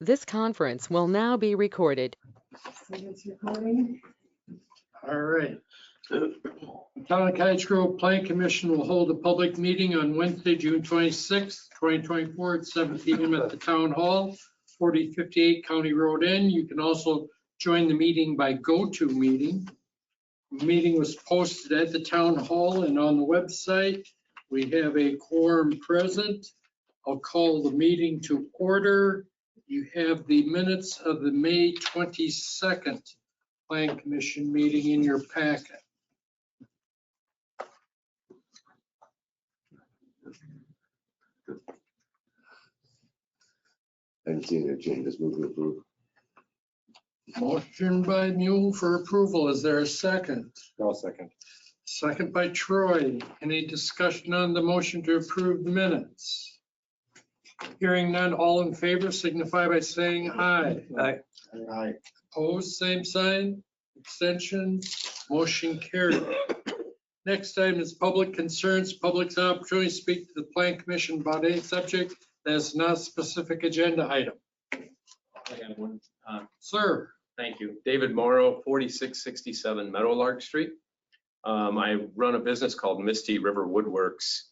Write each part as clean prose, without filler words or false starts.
This conference will now be recorded. All right. The Town of Cottage Grove Plan Commission will hold a public meeting on Wednesday, June 26th, 2024 at 7 p.m. at the Town Hall, 4058 County Road N. You can also join the meeting by GoToMeeting. The meeting was posted at the Town Hall and on the website. We have a quorum present. I'll call the meeting to order. You have the minutes of the May 22nd Plan Commission meeting in your packet. I didn't see any changes. Move to approve. Motion by Mule for approval. Is there a second? I'll second. Second by Troy. Any discussion on the motion to approve the minutes? Hearing none, all in favor signify by saying aye. Aye. Aye. Opposed, same sign. Abstention, motion carried. Next item is public concerns. Public's opportunity to speak to the Plan Commission about any subject that is not a specific agenda item. I got one. Sir. Thank you. David Morrow, 4667 Meadowlark Street. I run a business called Misty River Woodworks,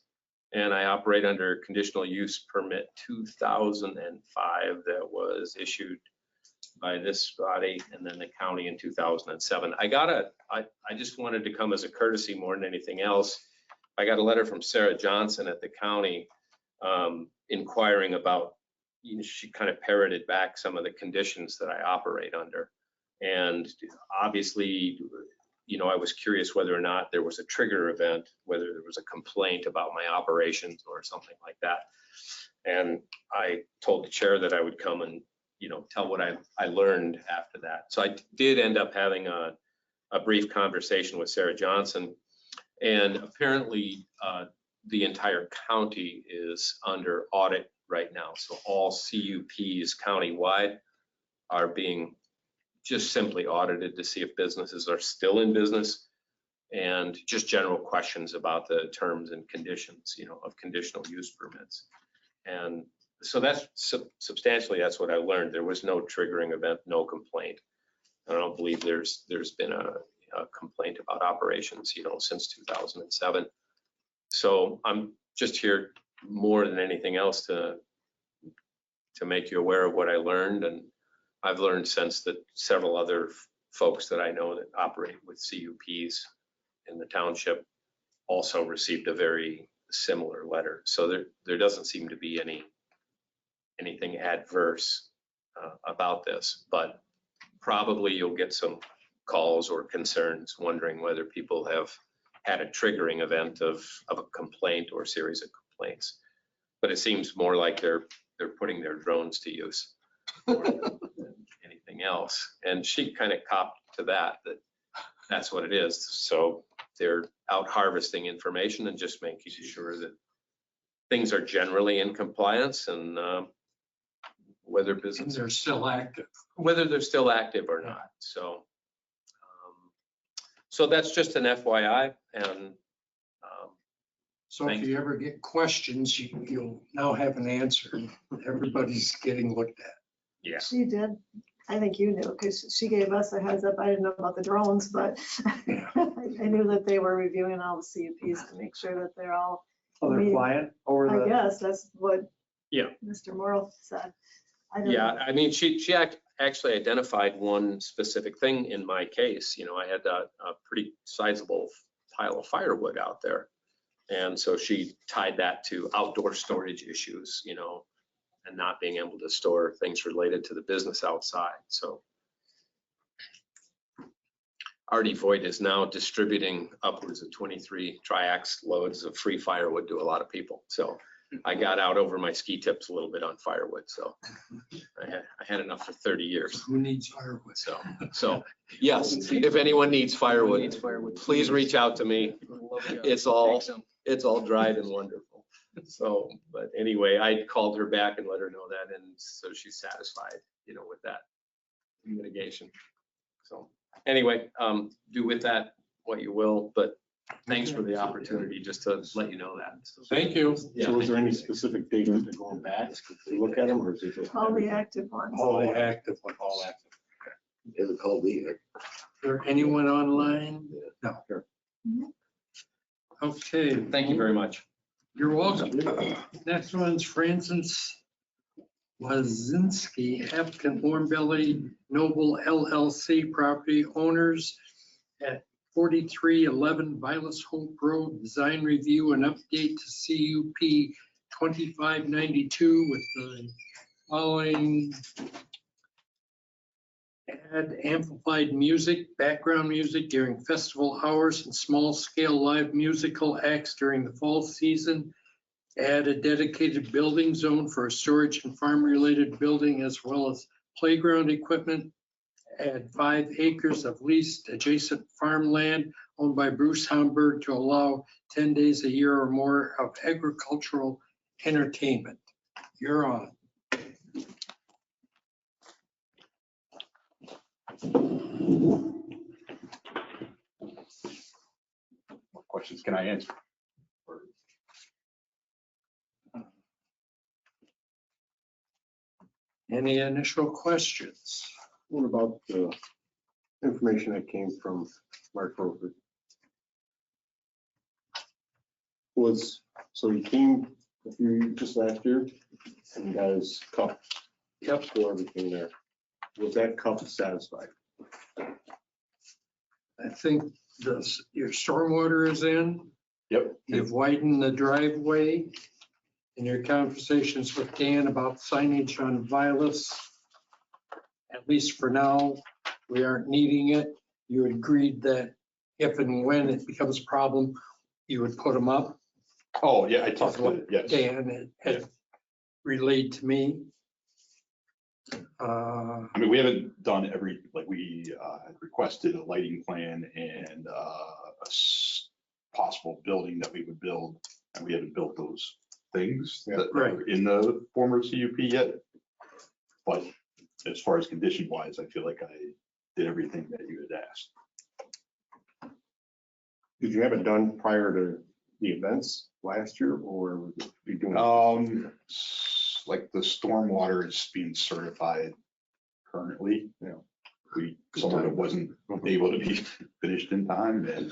and I operate under conditional use permit 2005 that was issued by this body and then the county in 2007. I just wanted to come as a courtesy more than anything else. I got a letter from Sarah Johnson at the county inquiring about, she kind of parroted back some of the conditions that I operate under. And obviously, I was curious whether or not there was a trigger event, whether there was a complaint about my operations or something like that. And I told the chair that I would come and, tell what I learned after that. So I did end up having a brief conversation with Sarah Johnson. And apparently the entire county is under audit right now. So all CUPs countywide are being just simply audited to see if businesses are still in business and just general questions about the terms and conditions, of conditional use permits. And so that's substantially, that's what I learned. There was no triggering event, no complaint. I don't believe there's been a complaint about operations, since 2007. So I'm just here more than anything else to make you aware of what I learned. And I've learned since that several other folks that I know that operate with CUPs in the township also received a very similar letter. So there doesn't seem to be anything adverse about this, but probably you'll get some calls or concerns wondering whether people have had a triggering event of a complaint or series of complaints. But it seems more like they're putting their drones to use more than anything else. And she kind of copped to that's what it is. So they're out harvesting information and just making sure that things are generally in compliance and whether businesses They're still active. Whether they're still active or not. So that's just an FYI. And So if you ever get questions, you'll now have an answer. Everybody's getting looked at. yeah. She did. I think you knew because she gave us a heads up. I didn't know about the drones, but I knew that they were reviewing all the CUPs to make sure that they're all. Oh, they're flying over I the. guess that's what. Yeah. Mr. Morrill said. Yeah, I mean, she actually identified one specific thing in my case. I had a pretty sizable pile of firewood out there. And so she tied that to outdoor storage issues, and not being able to store things related to the business outside. So Artie Voigt is now distributing upwards of 23 triax loads of free firewood to a lot of people. So I got out over my ski tips a little bit on firewood. So I had enough for 30 years. Who needs firewood? So yes, if anyone needs firewood, please reach out to me. It's all dried and wonderful. So, but anyway, I called her back and let her know that. And so she's satisfied, with that mitigation. So anyway, do with that what you will, but thanks for the opportunity just to let you know that. So- Thank you. Yeah, So was thank there you. any specific date that they're going back to look at them, or is it just? All the active ones. All active ones. All active. Is it called the? Is there anyone online? No. Sure. Okay. Thank you very much. You're welcome. Next one's Francis Wazinski, applicant Warm Belly Noble LLC, property owners at 4311 Vilas Hope Road, design review and update to CUP 2592 with the following: add amplified music, background music during festival hours and small-scale live musical acts during the fall season. Add a dedicated building zone for a storage and farm-related building as well as playground equipment. Add 5 acres of leased adjacent farmland owned by Bruce Homburg to allow 10 days a year or more of agricultural entertainment. You're on. What questions can I answer? Any initial questions? What about the information that came from Mark Roper? So he came just last year and got his cup. Yep. For everything there. Was that cup satisfied? I think your stormwater is in. Yep. You've widened the driveway. In your conversations with Dan about signage on Vilas, at least for now, we aren't needing it. You agreed that if and when it becomes a problem, you would put them up. Oh, yeah, I That's talked what about it, yes. Dan had relayed to me. I mean, we haven't done we had requested a lighting plan and possible building that we would build, and we haven't built those things that Right. are in the former CUP yet. But as far as condition wise, I feel like I did everything that you had asked. Did you have it done prior to the events last year, or was it you doing? Like the stormwater is being certified currently. Some of it wasn't able to be finished in time, and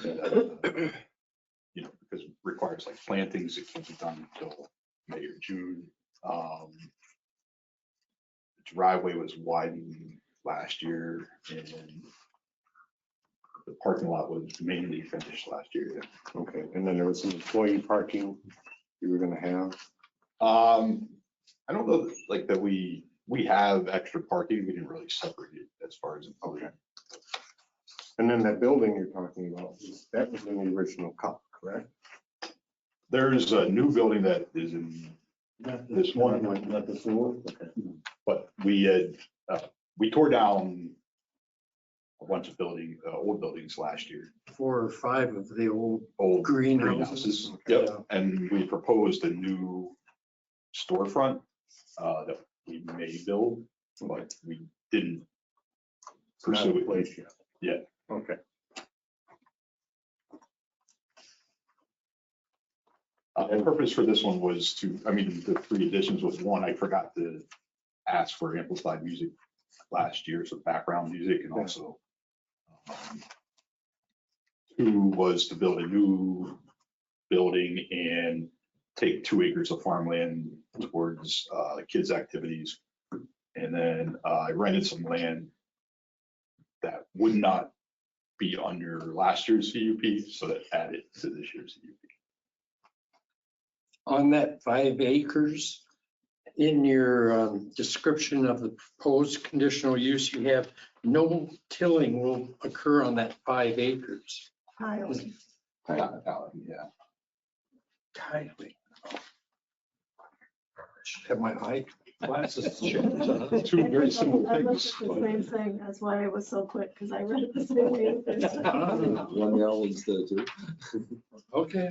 because it requires like plantings, it can't be done until May or June. The driveway was widened last year, and the parking lot was mainly finished last year. Okay, and then there was some employee parking you were gonna have. I don't know, like that we have extra parking. We didn't really separate it as far as. Okay. And then that building you're talking about, that was in the original cup, correct? There's a new building that is in this one, Not this one? Okay. but we tore down a bunch of old buildings last year. 4 or 5 of the Old greenhouses. Yep, Yeah. and we proposed a new storefront that we may build, but we didn't It's not pursue in it. place yet. Yeah. Okay. The purpose for this one was the 3 additions was, one, I forgot to ask for amplified music last year, so background music, and also 2 was to build a new building and take 2 acres of farmland towards kids' activities. And then I rented some land that would not be under last year's CUP, so that added to this year's CUP. On that 5 acres, in your description of the proposed conditional use, you have no tilling will occur on that 5 acres. Tiling. Yeah. Tiling. Should have my eyeglasses. 2 very similar I looked things. at the same thing, that's why I was so quick, because I read it the same way. One L instead of 2. Okay.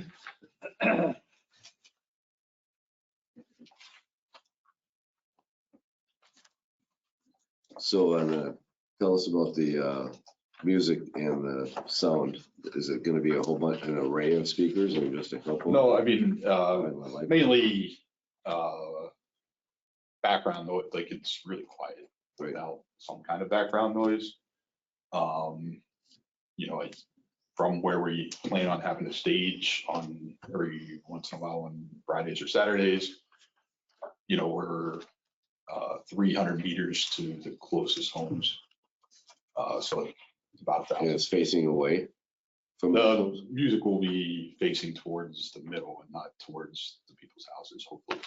So, tell us about the music and the sound, is it gonna be a whole bunch, an array of speakers or just a couple? No, I mean, Like- mainly background noise, like it's really quiet Right. without some kind of background noise. You know, from where we plan on having a stage on every once in a while on Fridays or Saturdays, you know, we're 300 meters to the closest homes. So it's about And 1,000. it's facing away from the homes? The music will be facing towards the middle and not towards the people's houses, hopefully.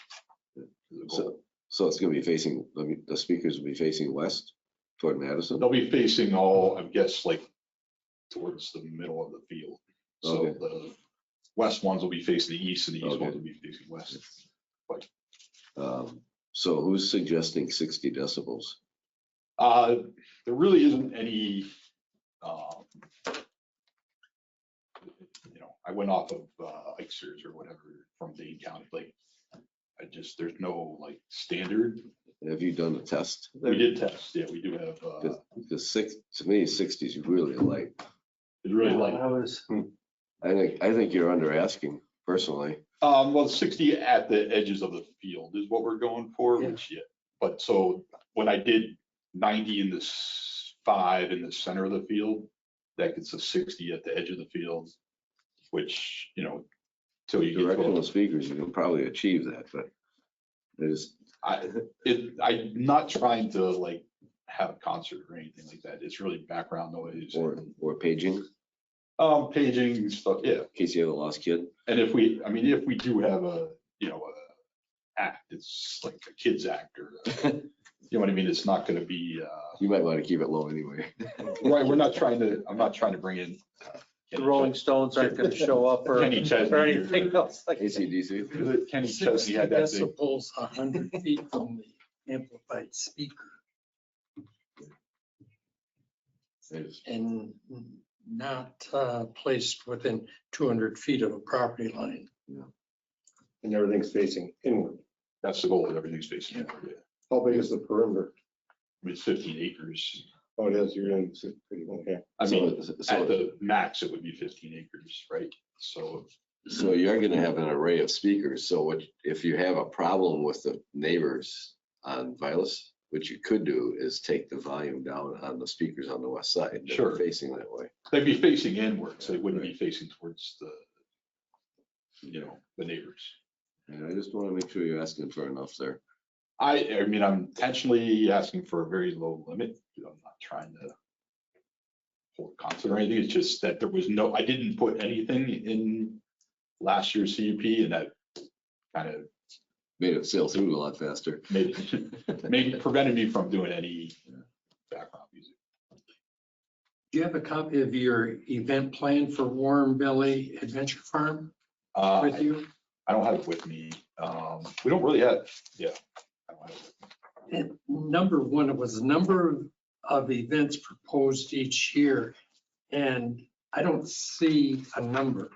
The goal. So it's gonna be facing, the speakers will be facing west toward Madison? They'll be facing all, I guess, like towards the middle of the field. So Okay. the west ones will be facing the east and the east Okay. ones will be facing west. So who's suggesting 60 decibels? There really isn't any, you know, I went off of Ixers or whatever from Dane County, like, there's no like standard. Have you done a test? We did test, yeah, we do have, Because to me, 60 is really light. it's really like, I was, I think you're under asking personally. well, 60 at the edges of the field is what we're going for, Yeah. which, yeah. But so when I did 90 in this 5 in the center of the field, that gets a 60 at the edge of the field, which, you know, till you get Directional to, speakers, you can probably achieve that, but there's, I'm not trying to like have a concert or anything like that. It's really background noise. or paging, Paging stuff, yeah. in case you have a lost kid. And if we do have a, you know, a act, it's like a kid's act or, you know what I mean? It's not gonna be, You might want to keep it low anyway. right, I'm not trying to bring in. the Rolling Stones aren't gonna show up or Kenny Chesney. or anything else like that. AC/DC. Kenny 60 Chesney had that big, decibels, 100 feet from the amplified speaker and not placed within 200 feet of a property line. And everything's facing inward. that's the goal, everything's facing inward, yeah. How big is the perimeter? It's 15 acres. Oh, it is, you're in, okay. I mean, So at the max, it would be 15 acres, right? So, so you're gonna have an array of speakers, so what, if you have a problem with the neighbors on Vilas, what you could do is take the volume down on the speakers on the west side. that are Sure. Facing that way. they'd be facing inward, so they wouldn't be facing towards the, you know, the neighbors. And I just want to make sure you're asking for enough there. I mean, I'm intentionally asking for a very low limit. I'm not trying to hold a concert or anything. It's just that there was I didn't put anything in last year's CUP, and that kind of Made it sail through a lot faster. prevented me from doing any background music. Do you have a copy of your event plan for Warm Belly Adventure Farm with I you? don't have it with me. We don't really have, yeah. I don't have it. And number one, it was a number of events proposed each year, and I don't see a number.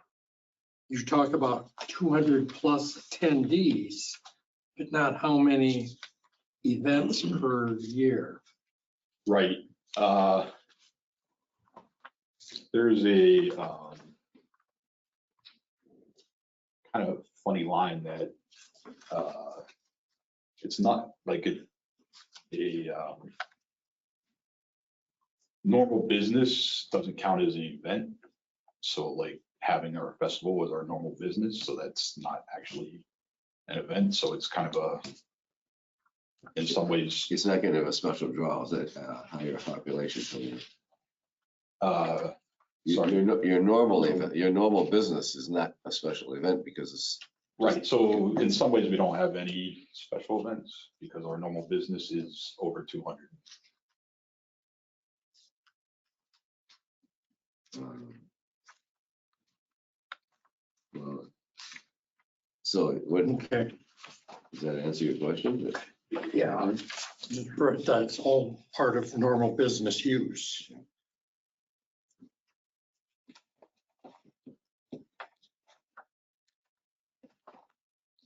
You talk about 200 plus attendees, but not how many events per year. Right. There's a kind of funny line that it's not like a normal business doesn't count as an event. So like having our festival was our normal business, so that's not actually an event. So it's kind of in some ways, It's not gonna have a special draw that higher population coming in. Sorry. Your normal event, your normal business is not a special event because it's, right, so in some ways, we don't have any special events because our normal business is over 200. well, so what, Okay. does that answer your question? Yeah, that's all part of normal business use.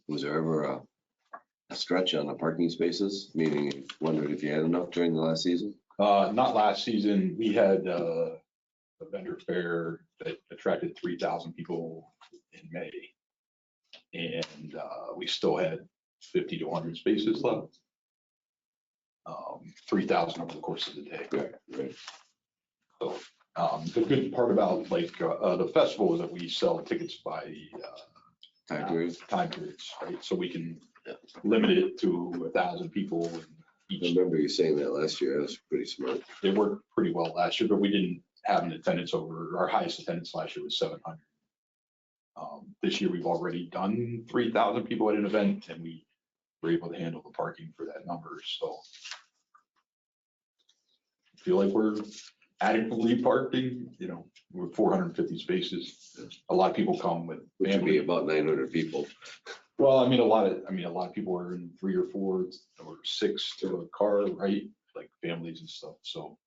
Was there ever a stretch on the parking spaces, meaning you wondered if you had enough during the last season? Not last season. We had a vendor fair that attracted 3,000 people in May. And we still had 50 to 100 spaces left. 3,000 over the course of the day. Right. So the good part about like the festival is that we sell tickets by Time periods. time periods, right? So we can limit it to 1,000 people. I Each. remember you saying that last year. That was pretty smart. It worked pretty well last year, but we didn't have an attendance over, our highest attendance last year was 700. This year, we've already done 3,000 people at an event, and we were able to handle the parking for that number, so. I feel like we're adequately parking, you know, we're 450 spaces. A lot of people come with Which would be family. about 900 people. Well, I mean, a lot of people are in 3 or 4 or 6 to a car, right? Like families and stuff, so,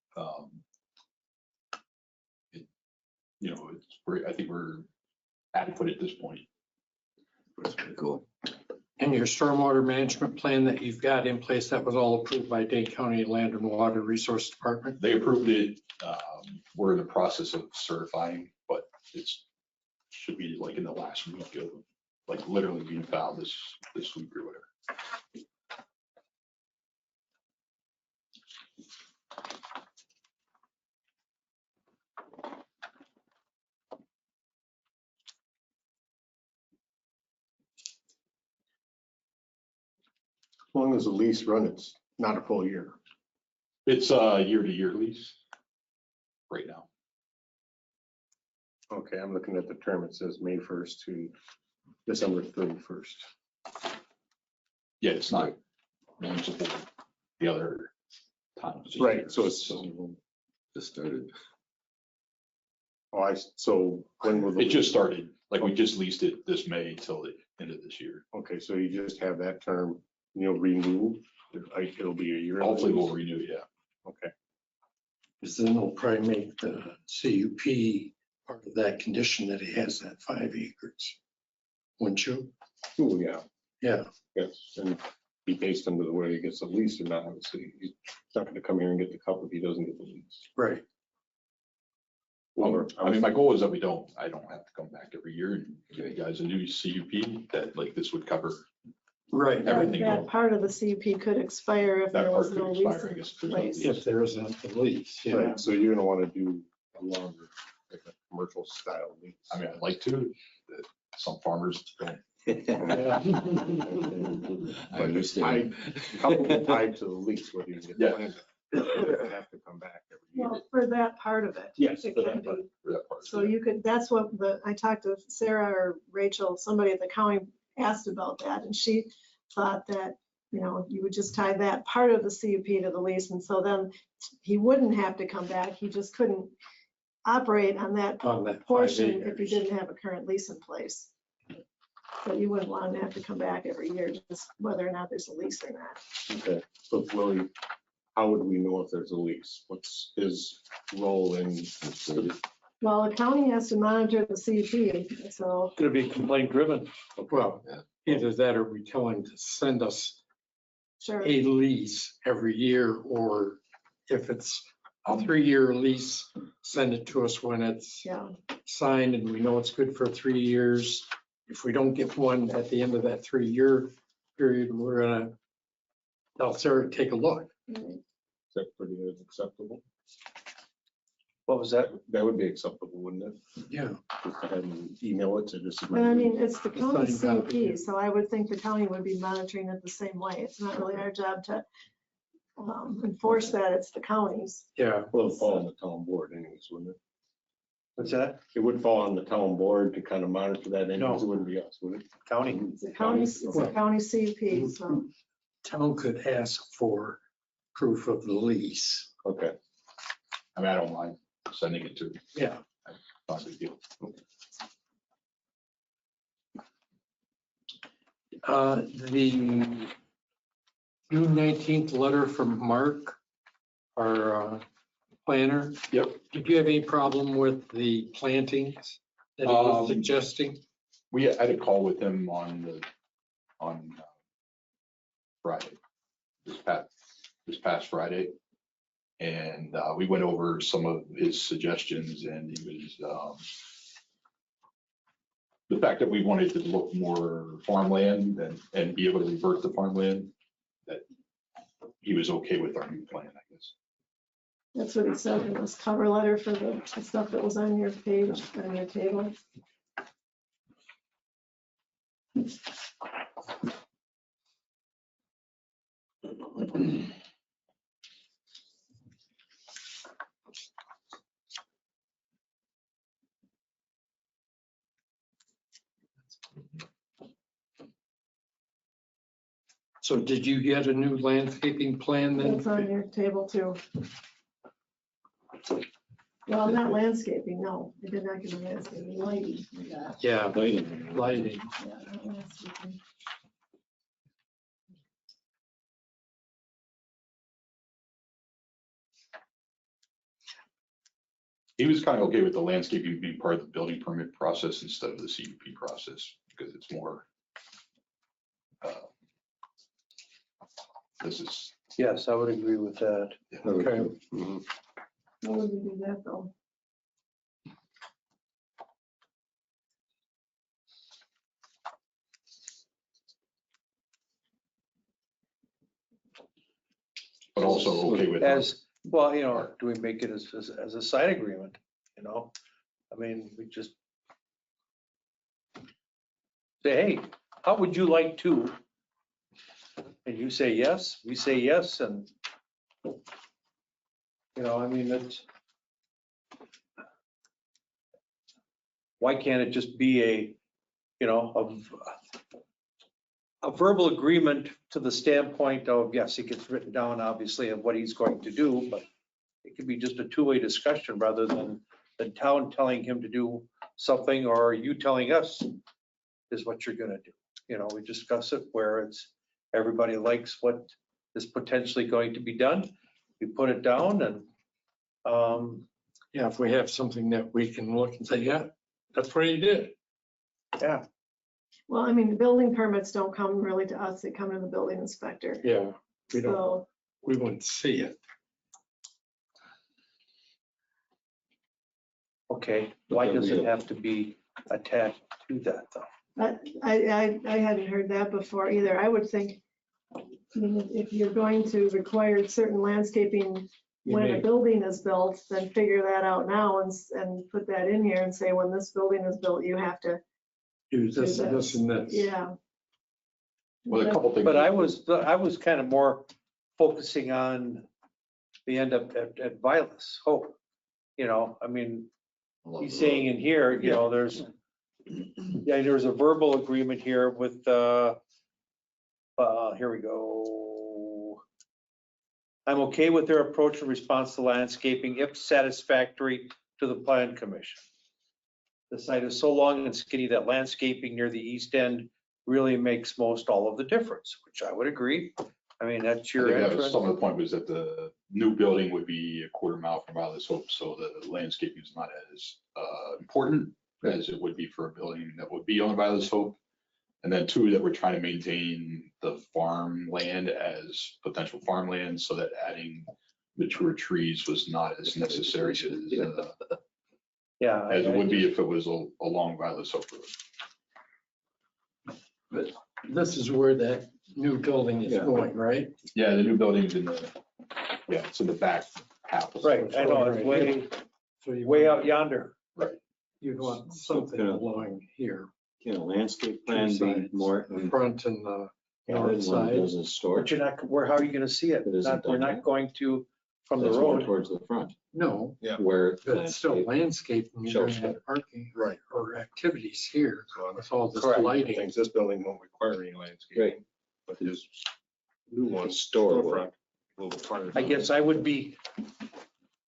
you know, I think we're adequate at this point. That's pretty cool. And your stormwater management plan that you've got in place, that was all approved by Dane County Land and Water Resource Department? They approved it. We're in the process of certifying, but it's, should be like in the last week of, like literally being filed this week or whatever. As long as the lease run, it's not a full year. It's a year-to-year lease right now. Okay, I'm looking at the term. It says May 1st to December 31st. Yeah, it's not manageable the other times. Right, so it's, Just started. so when will the? It just started, like we just leased it this May till the end of this year. Okay, so you just have that term, renewed, it'll be a year. Hopefully we'll renew, yeah. Okay, Because then they'll probably make the CUP part of that condition that he has that 5 acres. Wouldn't you? oh, yeah, Yeah. yes, and be based on whether he gets a lease or not, obviously, he's not gonna come here and get the cup if he doesn't get the lease. Right. I mean, my goal is that I don't have to come back every year and give you guys a new CUP that like this would cover. Right. Everything That going. part of the CUP could expire if That there part was could no expire, I lease in guess, if there's no place. If there isn't the lease, yeah. Right, so you're gonna wanna do a longer, like a commercial style lease. I mean, I'd like to, some farmers don't. I understand. Couple tied to the lease, whether you get Yeah. land. You have to come back every year. Well, for that part of it. Yes, It for can that part. be. For that part. So you could, that's what I talked to Sarah or Rachel, somebody at the county asked about that, and she thought that, you would just tie that part of the CUP to the lease, and so then he wouldn't have to come back, he just couldn't operate on that On that 5 portion if he acres. didn't have a current lease in place. So you wouldn't want him to have to come back every year, just whether or not there's a lease or not. Okay, so Willie, how would we know if there's a lease? What's his role in? Well, the county has to monitor the CUP, so, Gonna be complaint driven. Well, Yeah. either that or we tell him to send us sure. a lease every year, or if it's a 3-year lease, send it to us when it's Yeah, signed and we know it's good for 3 years. If we don't get one at the end of that 3-year period, we're gonna tell Sarah to take a look. right. Is that pretty acceptable? What was that? That would be acceptable, wouldn't it? Yeah. Just to have him email it to just. But I mean, it's the county Signed copy, yeah. CUP, so I would think the county would be monitoring it the same way. It's not really our job to enforce that, it's the county's. Yeah. Well, it'd fall on the town board anyways, wouldn't it? What's that? It would fall on the town board to kind of monitor that anyways, No. it wouldn't be us, would it? County. It's a county, it's a county CUP, so. Town could ask for proof of the lease. Okay, I mean, I don't mind sending it to, Yeah. not a big deal. The June 19th letter from Mark, our planner. Yep. Did you have any problem with the plantings that he was suggesting? We had a call with him on on Friday, this past Friday. And we went over some of his suggestions, and he was, the fact that we wanted to look more farmland and be able to revert to farmland, that he was okay with our new plan, I guess. That's what he said in his cover letter for the stuff that was on your page, on your table. So did you get a new landscaping plan then? It's on your table too. Well, not landscaping, no, I did not get a landscaping, lighting, I got. Yeah, Lighting. lighting. Yeah, not landscaping. He was kind of okay with the landscaping being part of the building permit process instead of the CUP process, because it's more. This is, Yes, I would agree with that. Okay. Mhm. How would we do that though? but also okay with. As, well, you know, do we make it as a side agreement, you know? I mean, we just say, hey, how would you like to? And you say yes, we say yes, and you know, I mean, it's, why can't it just be a, you know, a verbal agreement to the standpoint of, yes, it gets written down, obviously, of what he's going to do, but it could be just a two-way discussion rather than the town telling him to do something or you telling us is what you're gonna do. You know, we discuss it where it's, everybody likes what is potentially going to be done. We put it down and, Yeah, if we have something that we can look and say, yeah, that's what he did. yeah, Well, I mean, the building permits don't come really to us, they come to the building inspector. Yeah, we don't, So, we wouldn't see it. okay, why does it have to be attached to that though? but I hadn't heard that before either. I would think, I mean, if you're going to require certain landscaping You when a may building is built, then figure that out now and put that in here and say, when this building is built, you have to, do this, this and this. yeah. Well, a couple things. But I was kind of more focusing on the end up at Vilas Hope. You know, I mean, he's saying in here, you know, there's a verbal agreement here with, here we go. I'm okay with their approach and response to landscaping if satisfactory to the plan commission. The site is so long and skinny that landscaping near the east end really makes most all of the difference, which I would agree. I mean, that's I your think that was, entrance. some of the point was that the new building would be a quarter mile from Violet Hope, so the landscaping is not as important as it would be for a building that would be on Violet Hope. And then two, that we're trying to maintain the farmland as potential farmland so that adding mature trees was not as necessary Yeah. as it would be if it was along Violet Hope Road. This is where that new building is Yeah. going, right? Yeah, the new building's in the, yeah, it's in the back half. of it. Right, I know, it's way, So you way out yonder. You'd want something along here, Can a landscape plan be more, the front and the when north it side. doesn't store? But you're not, where, how are you gonna see it? It isn't Not, we're done not yet. going to, from the That's more road. towards the front, No, where but it's still landscape, landscaping, you're Shelf gonna have parking or activities here with all this Correct. lighting. Things, this building won't require any landscaping. Right. But his new one, Store will. storefront, will require. I guess I would be,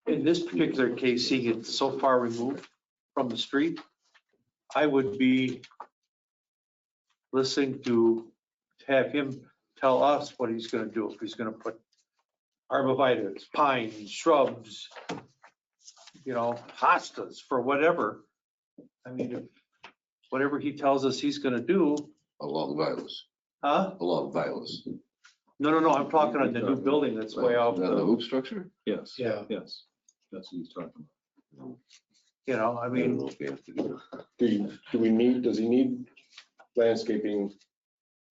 in this particular case, seeing it so far removed from the street, I would be listening to have him tell us what he's gonna do, if he's gonna put arborvitae, pines, shrubs, you know, hostas for whatever. I mean, if whatever he tells us he's gonna do, Along Vilas, huh? along Vilas. No, I'm talking on the new building that's way off The the, hoop structure? Yes. Yeah. Yes, that's what he's talking about. you know, I I don't mean, know if we have to do that. Does he need landscaping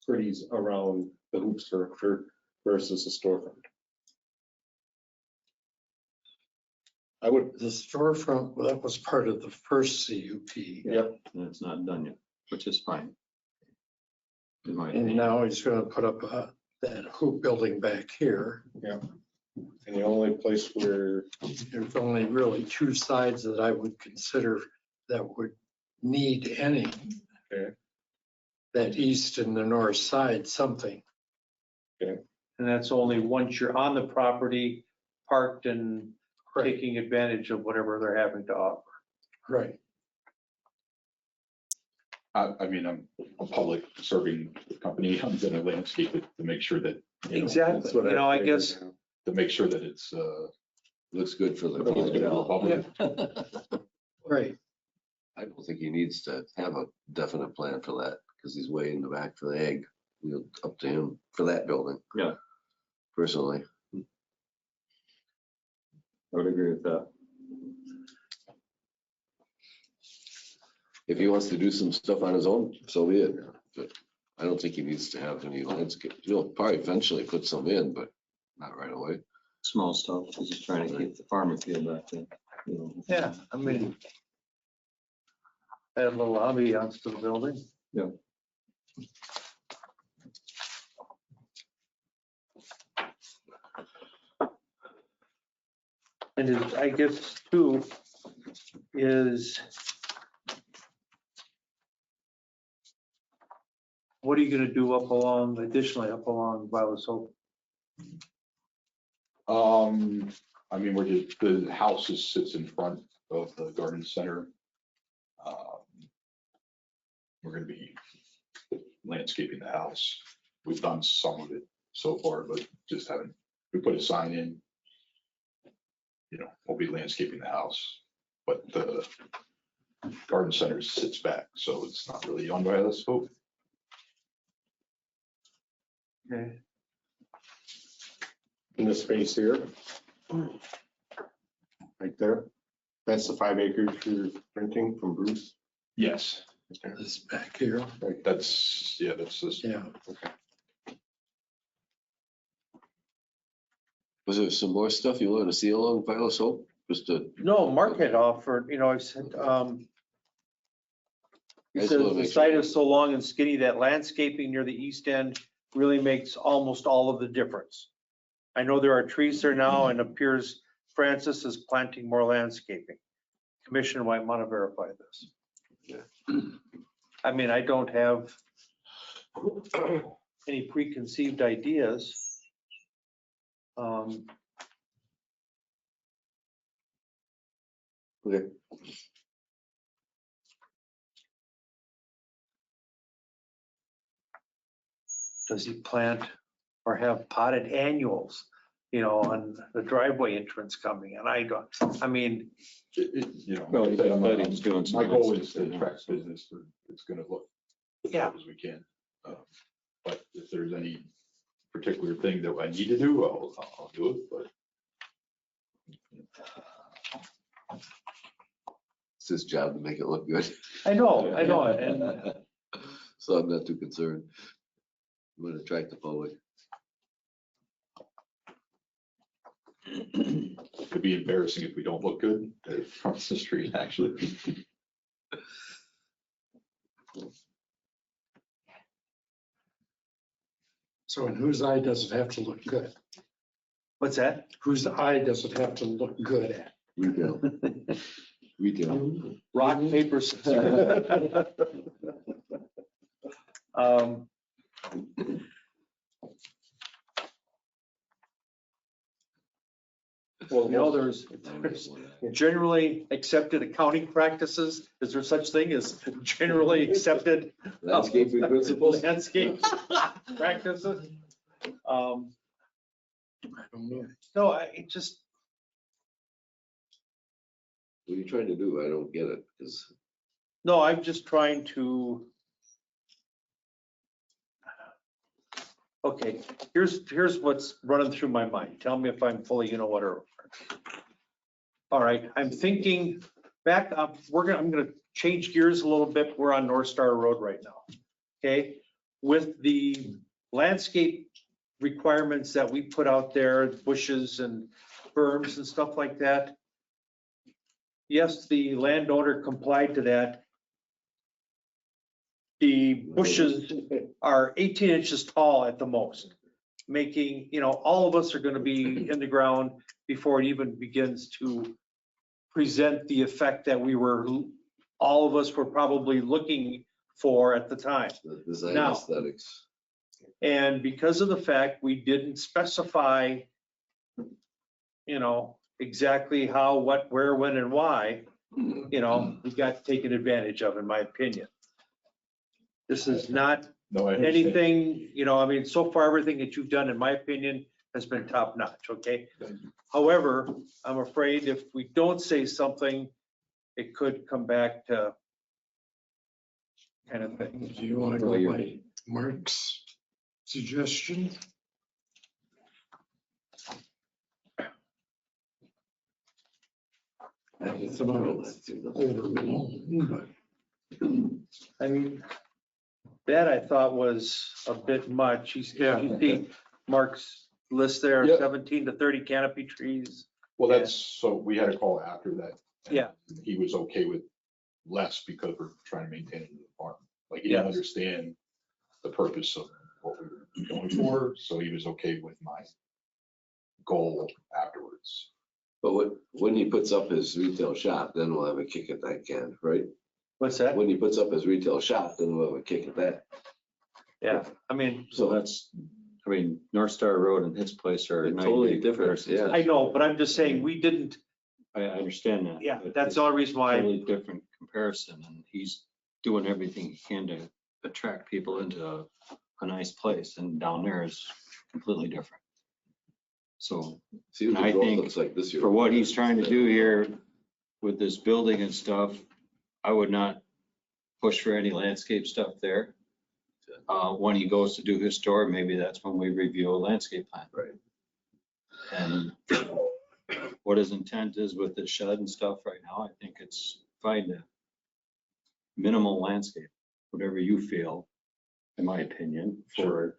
pretties around the hoop structure versus a storefront? I would, The storefront, well, that was part of the first CUP. yep, And it's not done yet, which is fine. In my And opinion. now he's gonna put up that hoop building back here. and the only place where, There's only really two sides that I would consider that would need any. Okay. That east and the north side, something. and that's only once you're on the property, parked and taking advantage of whatever they're having to offer. Right. I mean, I'm a public serving company. I'm gonna landscape it to make sure that, Exactly, that's what you know, I figured, guess, to make sure that it's, Looks good for the. looks good for the public. Right. I don't think he needs to have a definite plan for that, because he's way in the back for the egg. You know, up to him for that building. Yeah. Personally. I would agree with that. If he wants to do some stuff on his own, so be it. But I don't think he needs to have any landscape. He'll probably eventually put some in, but not right away. Small stuff, he's just trying to keep the farmer feel back then, you know. yeah, I mean, add a little ambiance to the building. Yeah. I guess too, is what are you gonna do additionally up along Violet Hope? I mean, the house sits in front of the garden center. We're gonna be landscaping the house. We've done some of it so far, but just haven't, we put a sign in. You know, we'll be landscaping the house, but the garden center sits back, so it's not really on Violet Hope. Okay. in the space here. Right there. That's the 5 acres you're renting from Bruce. Yes, This back here. right, that's this. Yeah. Was there some more stuff you wanted to see along Violet Hope? Just to, No, Mark had offered, you know, I said, he I just says wanna the make site sure. is so long and skinny that landscaping near the east end really makes almost all of the difference. I know there are trees there now and appears Francis is planting more landscaping. Commission might want to verify this. Yeah. I mean, I don't have any preconceived ideas. okay. Does he plant or have potted annuals, you know, on the driveway entrance coming? And I don't, I mean, You know, Well, like I said, I'm- but he's doing some my goal is landscaping to now. attract business. It's gonna look as Yeah. good as we can. But if there's any particular thing that I need to do, I'll do it, but It's his job to make it look good. I know, and So I'm not too concerned. I'm gonna attract the public. it could be embarrassing if we don't look good across the street, actually. So in whose eye does it have to look good? what's that? Whose eye does it have to look good at? Retail. Retail. Rock, paper, scissors. Well, You know, there's generally accepted accounting practices. Is there such thing as generally accepted Landscaping principles? landscape practices? I don't know. No, it just, What are you trying to do? I don't get it, because no, I'm just trying to Okay, here's what's running through my mind. Tell me if I'm fully, or. All right, I'm thinking back up, I'm gonna change gears a little bit. We're on North Star Road right now. Okay, with the landscape requirements that we put out there, bushes and berms and stuff like that. Yes, the landowner complied to that. The bushes are 18 inches tall at the most, making, all of us are going to be in the ground before it even begins to present the effect that all of us were probably looking for at the time. The design Now- aesthetics. And because of the fact we didn't specify, exactly how, what, where, when, and why, we got taken advantage of, in my opinion. This is not No, I understand. anything, so far, everything that you've done, in my opinion, has been top notch, okay? However, I'm afraid if we don't say something, it could come back to kind of thing. Do you want to go by Mark's suggestion? It's about overblown, but I mean, that I thought was a bit much. You see Mark's list there, Yeah. 17 to 30 canopy trees. Well, so we had a call after that. and Yeah. He was okay with less because we're trying to maintain it in the farm. Like, he didn't Yes. understand the purpose of what we were going for, so he was okay with my goal afterwards. But when he puts up his retail shop, then we'll have a kick at that can, right? What's that? When he puts up his retail shop, then we'll have a kick at that. Yeah, I mean, So that's, North Star Road and his place are They're 90 totally degree different, comparisons. yeah. I know, but I'm just saying, we didn't, I understand that. yeah, but that's it's the only reason why. Totally different comparison, and he's doing everything he can to attract people into a nice place, and down there is completely different. So See what And the I growth think looks like this year. for what he's trying to do here with this building and stuff, I would not push for any landscape stuff there. When he goes to do his store, maybe that's when we review a landscape plan. Right. And what his intent is with the shed and stuff right now, I think it's fine to minimal landscape, whatever you feel, in my opinion, for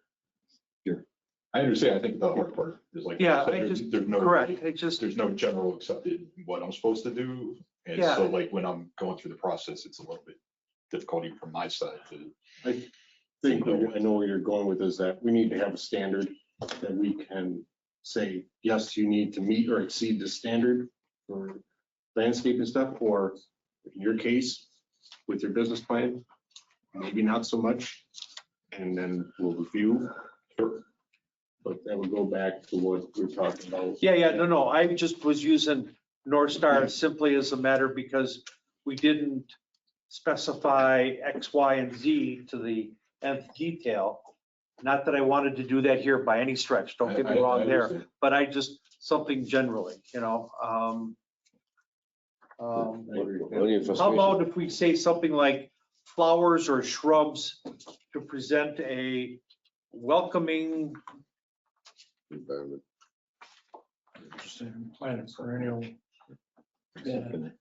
I understand. I think the hard part is like, Yeah, there's no. Correct, it just, There's no general accepted what I'm supposed to do. And Yeah. so like when I'm going through the process, it's a little bit difficult even from my side to. I think, I know where you're going with is that we need to have a standard that we can say, yes, you need to meet or exceed the standard for landscape and stuff, or in your case, with your business plan, maybe not so much, and then we'll review. But that would go back to what we're talking about. yeah, no, I just was using North Star simply as a matter because we didn't specify X, Y, and Z to the nth detail. Not that I wanted to do that here by any stretch, don't get me wrong there, understand. but I just, something generally, I agree. Plenty of How frustration. about if we say something like flowers or shrubs to present a welcoming, Environment. Plant a perennial bed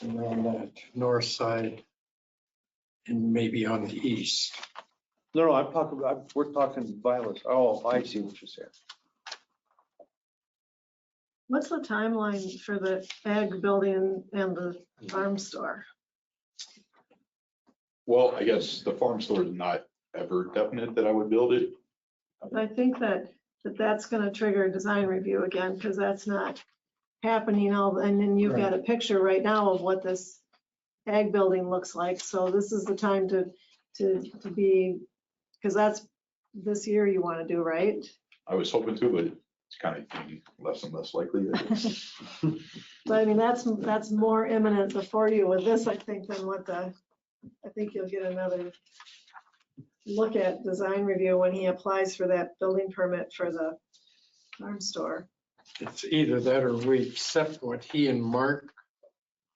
around that north side and maybe on the east. no, we're talking violets. Oh, I see what you're saying. What's the timeline for the ag building and the farm store? Well, I guess the farm store is not ever definite that I would build it. I think that's going to trigger a design review again, because that's not happening all, and then you've got a picture right now of what this ag building looks like. So this is the time to be, because that's this year you want to do, right? I was hoping to, but it's kind of getting less and less likely. But I mean, that's more imminent before you with this, I think, than I think you'll get another look at design review when he applies for that building permit for the farm store. It's either that or we accept what he and Mark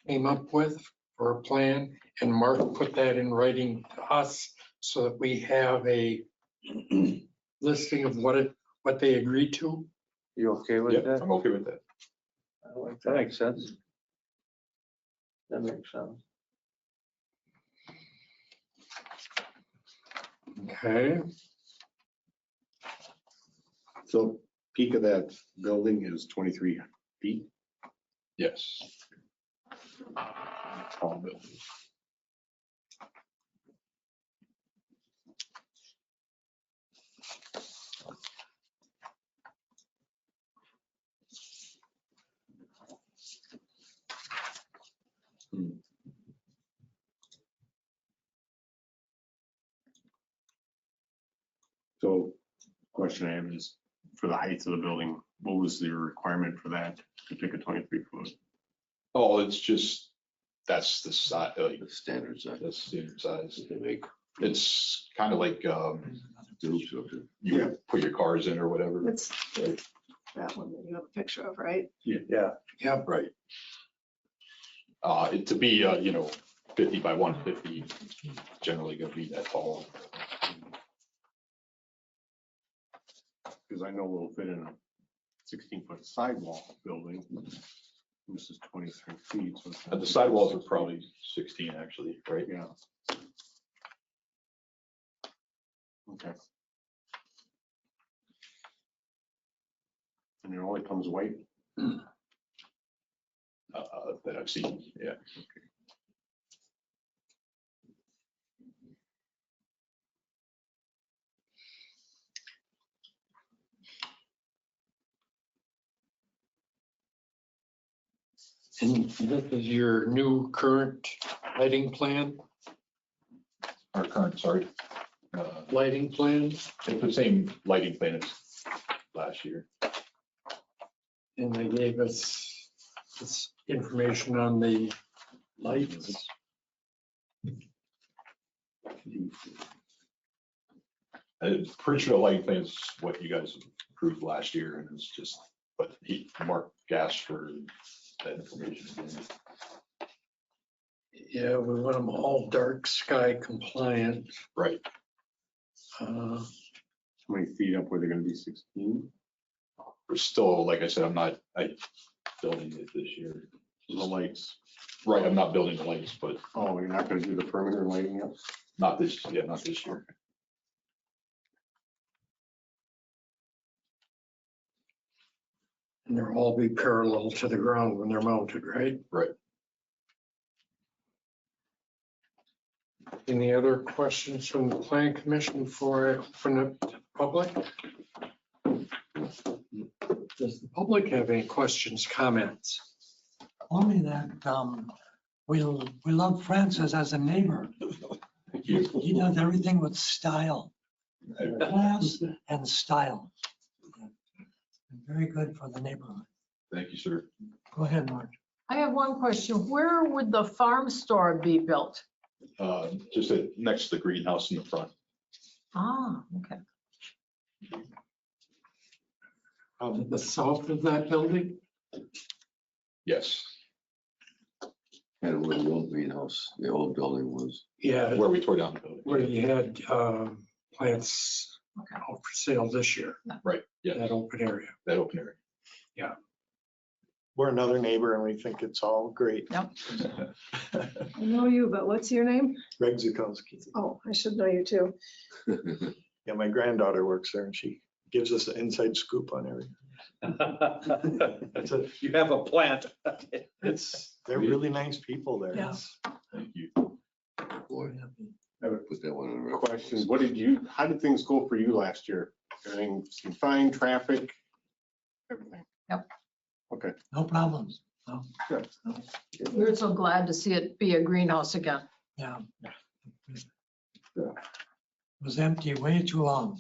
came up with for a plan, and Mark put that in writing to us so that we have a listing of what they agreed to? You okay with Yeah, that? I'm okay with that. That makes sense. That makes sense. Okay, So peak of that building is 23 feet. Yes. Tall building. So question I have is, for the height of the building, what was the requirement for that to pick a 23 foot? Oh, it's just, that's the size, like, The standard size. that's standard size. They make It's kind of like, groups of it. you put your cars in or whatever. It's that one that you have a picture of, right? Yeah, yeah, Right. To be, 50 by 150, generally gonna be that tall. Because I know we'll fit in a 16-foot sidewall building. This is 23 feet. So it's- The sidewalls are probably 16 actually, right? Yeah. Okay. And it only comes white? That I've seen, yeah. and this is your new current lighting plan, Our current, sorry. lighting plan? It's the same lighting plan as last year. And they gave us this information on the lights. Pretty sure the lighting plan is what you guys approved last year, and it's just, but Mark asked for that information again. Yeah, we want them all dark sky compliant. Right. Uh, How many feet up were they gonna be, 16? We're still, like I said, I'm building it this year. The lights. Right, I'm not building the lights, but Oh, you're not gonna do the perimeter lighting up? not this year. And they'll all be parallel to the ground when they're mounted, right? Right. Any other questions from the plan commission before I open up to the public? Does the public have any questions, comments? Only that we love Francis as a neighbor. Thank you. He does everything with style, class and style. Very good for the neighborhood. Thank you, sir. Go ahead, Mark. I have one question. Where would the farm store be built? Just next to the greenhouse in the front. Ah, okay. To the south of that building? Yes. And where the old greenhouse, the old building was. Yeah, Where we tore down the building. where you had plants Okay. out for sale this year, Right, yeah, that open area. that open area. We're another neighbor and we think it's all great. Yep. I know you, but what's your name? Greg Zukowski. Oh, I should know you too. Yeah, my granddaughter works there and she gives us an inside scoop on everything. You have a plant. They're really nice people there. Yeah. Thank you. Boy, put that one on record. Questions, how did things go for you last year? Everything seemed fine, traffic, everything? Yep. Okay. No problems. No. Good. We're so glad to see it be a greenhouse again. Yeah. It was empty way too long.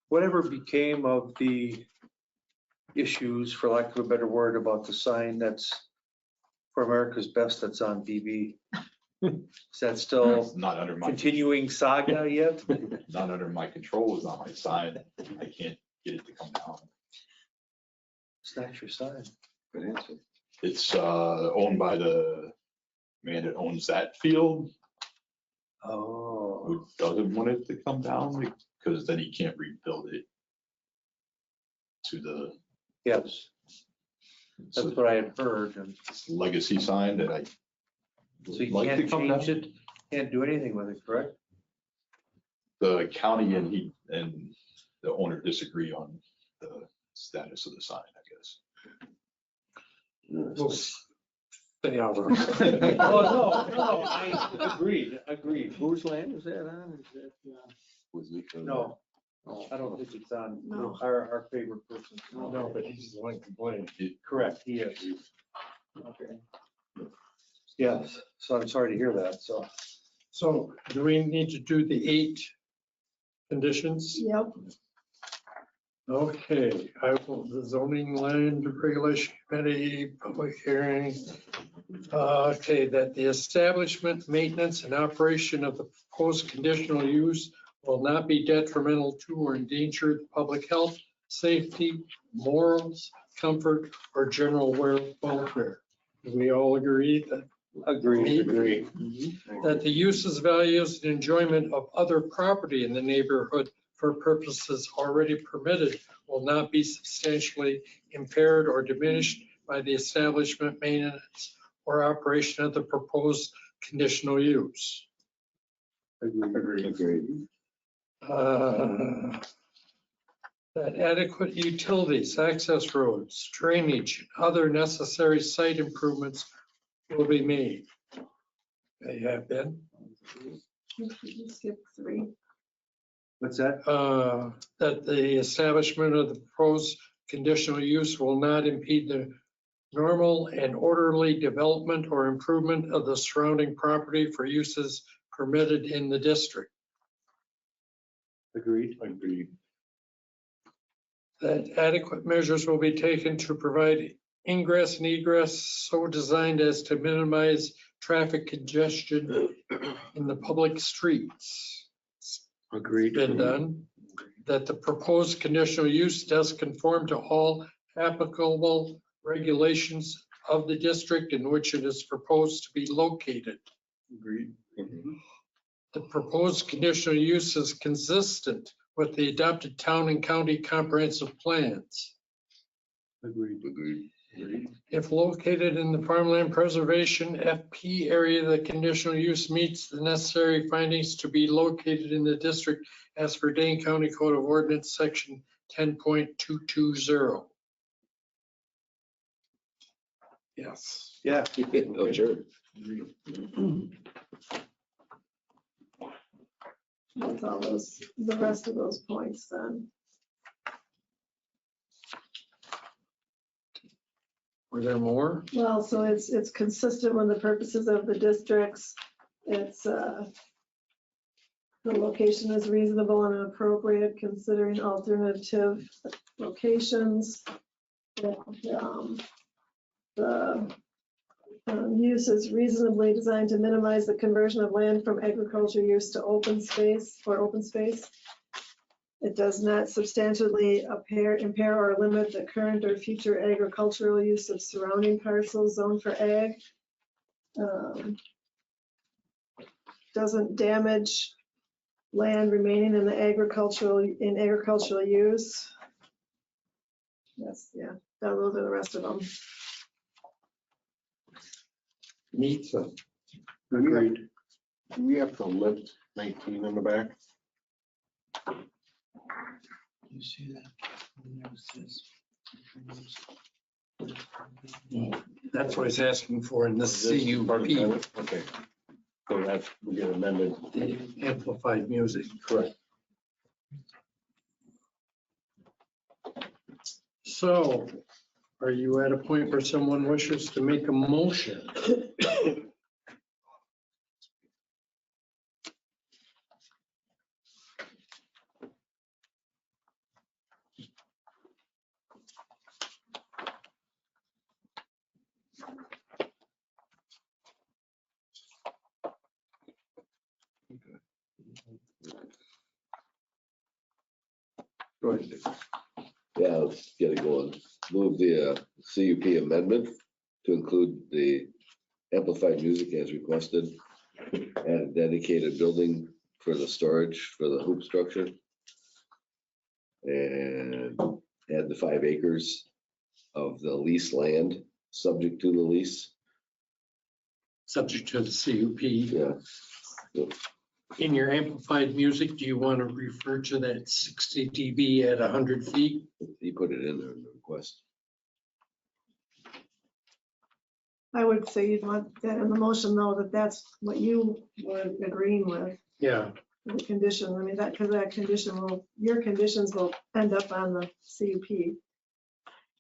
Whatever became of the issues, for lack of a better word, about the sign that's for America's Best that's on BB? Is that still Not under my, continuing saga yet? not under my control, it's not my sign. I can't get it to come down. It's not your sign. Good answer. It's owned by the man that owns that field. Oh, who doesn't want it to come down because then he can't rebuild it to the yes, that's what I had heard. And legacy sign that I so you would like to can't come down. change it, can't do anything with it, correct? The county and the owner disagree on the status of the sign, I guess. We'll stay out of Oh, it. no, I agreed. Whose land is that on? Is that, Was it- No, I don't think it's on No. our favorite person. No, but he's the one complaining. Correct, he is. Okay. Yes, so I'm sorry to hear that, so. So do we need to do the 8 conditions? Yep, Okay, the zoning land regulation committee, public hearing. Okay, that the establishment, maintenance, and operation of the proposed conditional use will not be detrimental to or endanger the public health, safety, morals, comfort, or general welfare. Do we all agree that Agree. that the uses, values, and enjoyment of other property in the neighborhood for purposes already permitted will not be substantially impaired or diminished by the establishment, maintenance, or operation of the proposed conditional use. Agreed. That adequate utilities, access roads, drainage, and other necessary site improvements will be made. They have been. you skip 3. What's that? That the establishment of the proposed conditional use will not impede the normal and orderly development or improvement of the surrounding property for uses permitted in the district. Agreed. That adequate measures will be taken to provide ingress and egress so designed as to minimize traffic congestion in the public streets. Agreed. Been done. That the proposed conditional use does conform to all applicable regulations of the district in which it is proposed to be located. Agreed. The proposed conditional use is consistent with the adopted town and county comprehensive plans. Agreed. If located in the farmland preservation FP area, the conditional use meets the necessary findings to be located in the district as per Dane County Code of Ordinance, section 10.220. Yes. Yeah. Oh, sure. That's all those, the rest of those points then. Were there more? Well, so it's consistent with the purposes of the districts. It's, the location is reasonable and appropriate considering alternative locations. The use is reasonably designed to minimize the conversion of land from agriculture use to open space or open space. It does not substantially impair or limit the current or future agricultural use of surrounding parcels zoned for ag. Doesn't damage land remaining in the agricultural use. Yes, yeah, those are the rest of them. Meets them. Agreed. Do we have to lift 19 in the back? You see that? And there it says- That's what he's asking for in the CUP, Okay. So that's, we get amended. the amplified music. Correct. So are you at a point where someone wishes to make a motion? Go ahead. Yeah, let's get it going. Move the CUP amendment to include the amplified music as requested Add a dedicated building for the storage for the hoop structure. And add the 5 acres of the lease land, subject to the lease. Subject to the CUP. Yeah. In your amplified music, do you want to refer to that 60 dB at 100 feet? He put it in there in the request. I would say you'd want that in the motion though, that that's what you were agreeing with, Yeah, the condition. I mean, that, because that condition will, your conditions will end up on the CUP.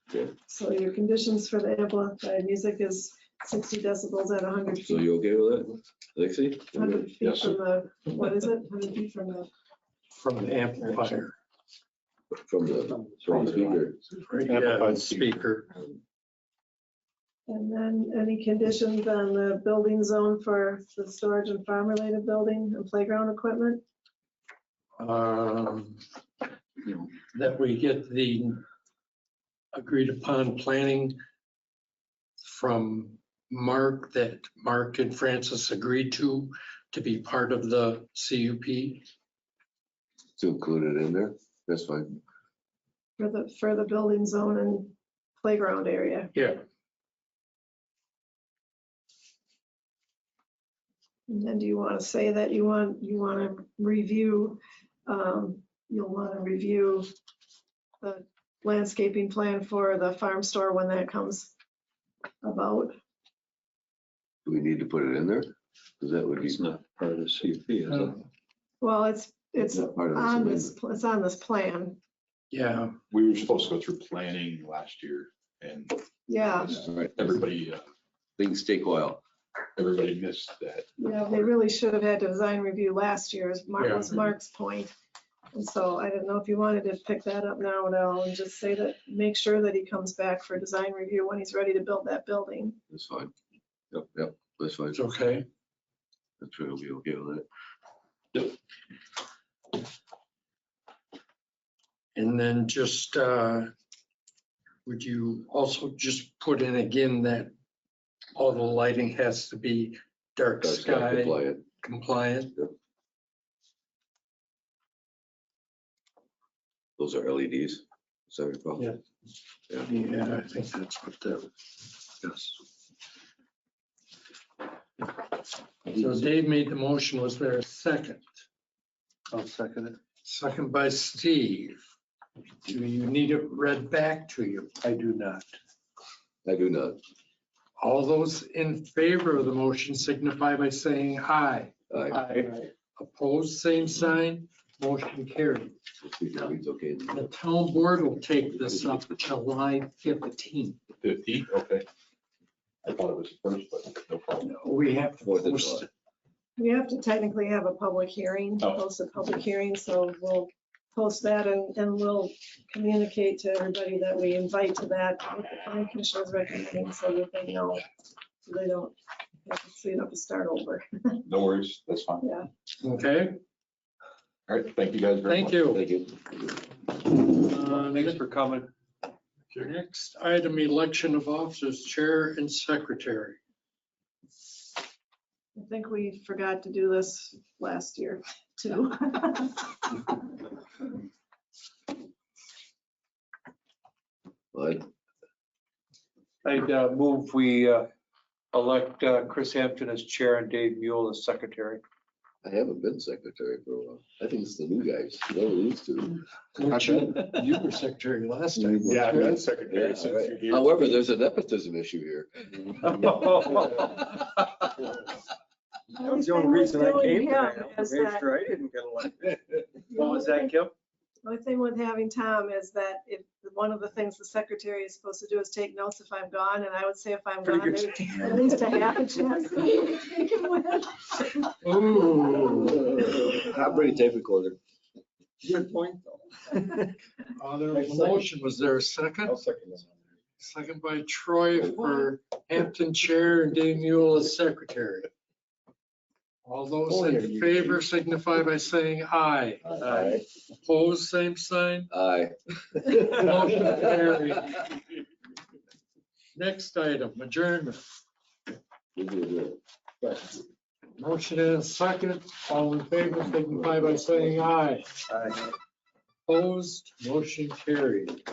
Okay. So your conditions for the amplified music is 60 decibels at 100 So feet. you okay with that, Lexi? 100 feet Yes. from the, what is it? 100 feet from the, from the amplifier. From the speaker. Yeah, Amplified speaker. and then any conditions on the building zone for the storage and farm related building and playground equipment? That we get the agreed upon planning from Mark, that Mark and Francis agreed to be part of the CUP. To include it in there, that's fine. For the building zone and playground area. Yeah. And then do you want to say that you want to review, you'll want to review the landscaping plan for the farm store when that comes about? Do we need to put it in there? Because that would be. It's not part of the CUP, is it? Well, it's not part of this on amendment. this, it's on this plan. Yeah, We were supposed to go through planning last year and Yeah, All right, everybody, things take a while. everybody missed that. yeah, they really should have had design review last year, Yeah. was Mark's point. And so I didn't know if you wanted to pick that up now at all and just say that, make sure that he comes back for design review when he's ready to build that building. That's fine. Yep, that's fine. it's okay. I'm sure he'll be okay with it. And then just, would you also just put in again that all the lighting has to be dark Dark sky sky compliant. compliant? Those are LEDs. Is that recall? Yeah. Yeah. Yeah, I think that's what that, yes. So Dave made the motion. Was there a second? I'll second it. Second by Steve. Do you need it read back to you? I do not. I do not. All those in favor of the motion signify by saying aye. I Opposed, same sign. Motion carried. reads okay. The town board will take this up July 15th. 15, okay. I thought it was first, but no problem. We have to Fourth of post July. it. We have to technically have a public hearing, Oh. post a public hearing, so we'll post that and we'll communicate to everybody that we invite to that, what the planning commission is recommending, so that they know, so they don't, so you don't have to start over. No worries, that's fine. Yeah. Okay, All right, thank you guys very thank much. you. Thank you. Thanks for coming. Next item, election of officers, chair and secretary. I think we forgot to do this last year too. But I'd move we elect Chris Hampton as chair and Dave Mule as secretary. I haven't been secretary for a while. I think it's the new guys. Never used to. You were secretary last time. Yeah, I've been Yeah, secretary since right. you're here. However, there's a nepotism issue here. That was the only reason I came I didn't get elected. What was that, Kim? The only thing with having Tom is that if, one of the things the secretary is supposed to do is take notes if I'm gone, and I would say if I'm Pretty gone, good. there's at least a half a chance that I would take him with. Ooh. I'm pretty tape recorder. Good point, though. There was a motion. Was there a second? second this. Second by Troy for Hampton chair and Dave Mule as secretary. All those in favor signify by saying aye. Aye. Opposed, same sign. Aye. Motion carried. Next item, adjournment. Motion and a second. All in favor, signify by saying aye. Opposed, motion carried.